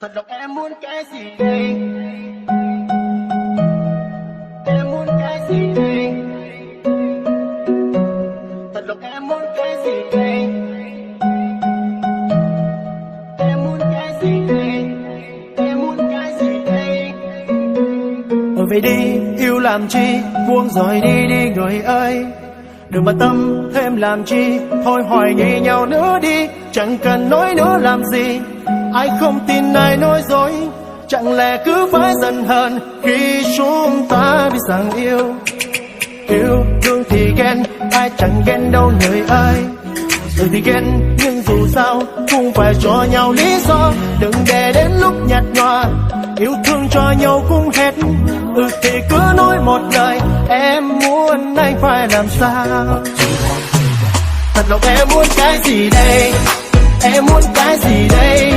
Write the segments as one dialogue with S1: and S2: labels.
S1: Thật lòng em muốn cái gì đây? Em muốn cái gì đây? Thật lòng em muốn cái gì đây? Em muốn cái gì đây? Em muốn cái gì đây? Về đi, yêu làm chi, buông rồi đi đi người ơi. Đừng bận tâm thêm làm chi, thôi hoài nghi nhau nữa đi. Chẳng cần nói nữa làm gì, ai không tin ai nói dối. Chẳng lẽ cứ phải giận hờn khi chúng ta biết rằng yêu. Yêu thương thì ghen, ai chẳng ghen đâu người ơi. Thì ghen nhưng dù sao cũng phải cho nhau lý do. Đừng để đến lúc nhạt nhòa, yêu thương cho nhau cũng hết. Thì cứ nói một lời, em muốn anh phải làm sao. Thật lòng em muốn cái gì đây? Em muốn cái gì đây?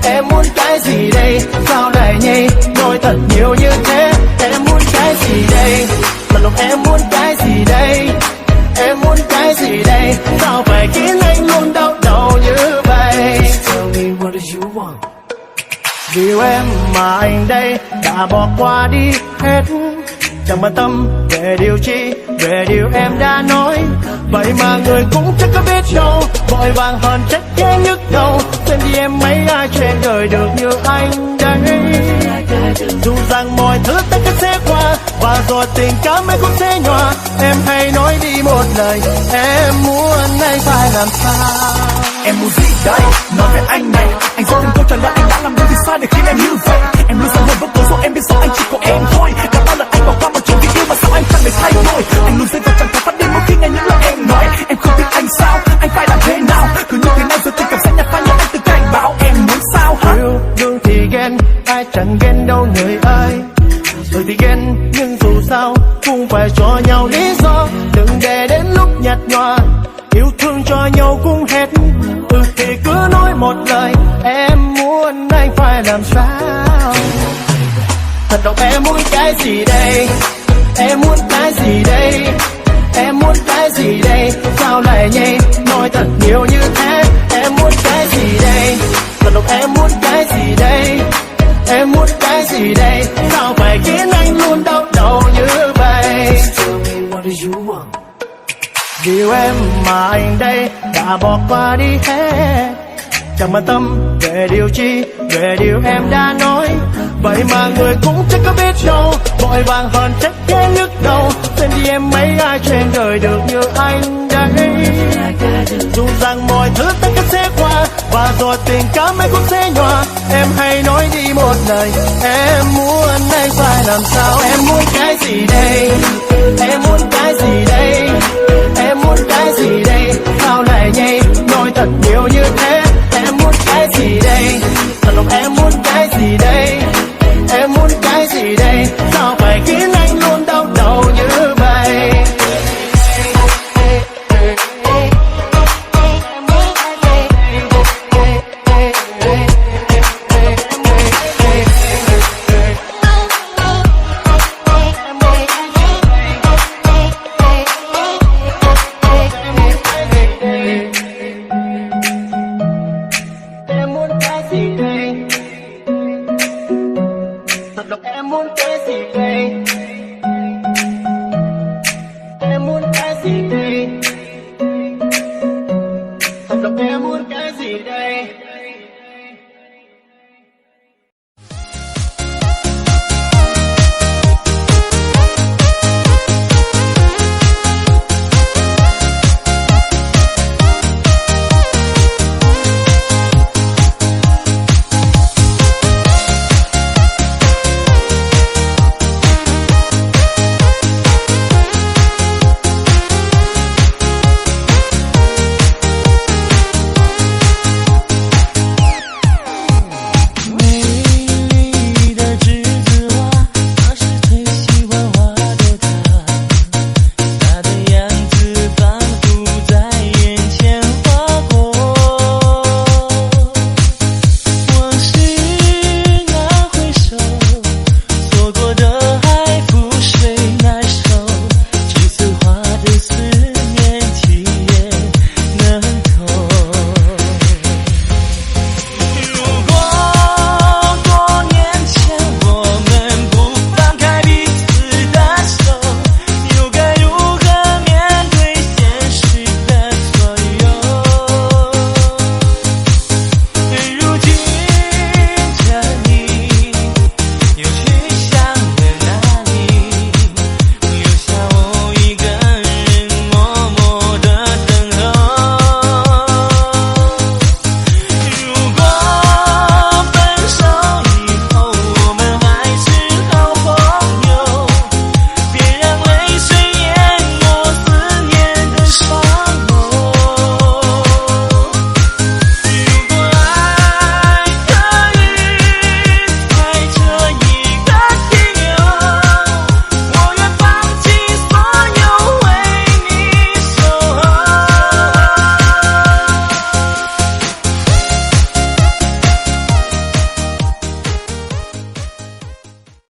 S1: Em muốn cái gì đây? Sao lại nhây nói thật nhiều như thế? Em muốn cái gì đây? Thật lòng em muốn cái gì đây? Em muốn cái gì đây? Sao phải khiến anh luôn đau đầu như vậy? Tell me what do you want? Vì em mà anh đây đã bỏ qua đi hết. Chẳng quan tâm về điều chi, về điều em đã nói. Vậy mà người cũng chắc có biết đâu, vội vàng hơn trách ghé nhức đầu. Xem đi em mấy ai trên đời được như anh đây. Dù rằng mọi thứ tất cả sẽ qua, và rồi tình cảm ấy cũng sẽ nhòa. Em hãy nói đi một lời, em muốn anh phải làm sao.
S2: Em muốn gì đây? Nói với anh này, anh sẽ từng câu trả lời anh đã làm điều gì sai để khiến em như vậy. Em luôn sống một bước tối rồi em biết rõ anh chỉ có em thôi. Đã bao lần anh bỏ qua một chuyện vì yêu mà sao anh chẳng để thay đổi. Anh luôn rơi vào trạng thái phát điên mỗi khi nghe những lời em nói. Em không tin anh sao? Anh phải làm thế nào? Cứ như thế này rồi tình cảm sẽ nhạt phai như anh từng cảnh báo. Em muốn sao hả?
S1: Yêu đương thì ghen, ai chẳng ghen đâu người ơi. Thì ghen nhưng dù sao cũng phải cho nhau lý do. Đừng để đến lúc nhạt nhòa, yêu thương cho nhau cũng hết. Thì cứ nói một lời, em muốn anh phải làm sao. Thật lòng em muốn cái gì đây? Em muốn cái gì đây? Em muốn cái gì đây? Sao lại nhây nói thật nhiều như thế? Em muốn cái gì đây? Thật lòng em muốn cái gì đây? Em muốn cái gì đây? Sao phải khiến anh luôn đau đầu như vậy? Tell me what do you want? Vì em mà anh đây đã bỏ qua đi hết. Chẳng quan tâm về điều chi, về điều em đã nói. Vậy mà người cũng chắc có biết đâu, vội vàng hơn trách ghé nhức đầu. Xem đi em mấy ai trên đời được như anh đây. Dù rằng mọi thứ tất cả sẽ qua, và rồi tình cảm ấy cũng sẽ nhòa. Em hãy nói đi một lời, em muốn anh phải làm sao. Em muốn cái gì đây? Em muốn cái gì đây? Em muốn cái gì đây? Sao lại nhây nói thật nhiều như thế? Em muốn cái gì đây? Thật lòng em muốn cái